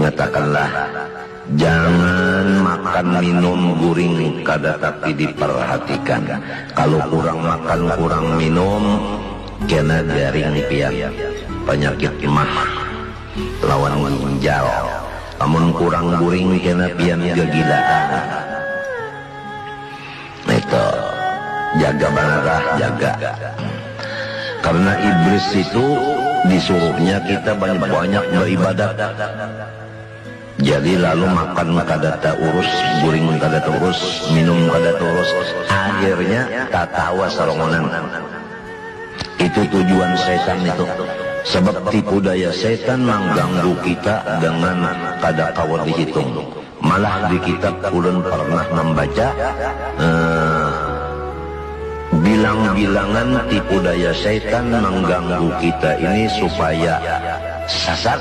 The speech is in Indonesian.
ingatakanlah jangan makan minum guring kada tapi diperhatikan. Kalau kurang makan kurang minum kena garing pian, penyakit mah lawan ginjal. Amun kurang guring kena pian kegilaan. Itu jaga banarah, jaga. Karena iblis itu disuruhnya kita banyak-banyak beribadat. Jadi lalu makan kada urus, guring kada urus, minum kada urus, akhirnya tatawa sarongonan. Itu tujuan setan itu. Sebab tipu daya setan mengganggu kita dengan kada kawat dihitung. Malah di kitab ulun pernah membaca bilang-bilangan tipu daya setan mengganggu kita ini supaya sasar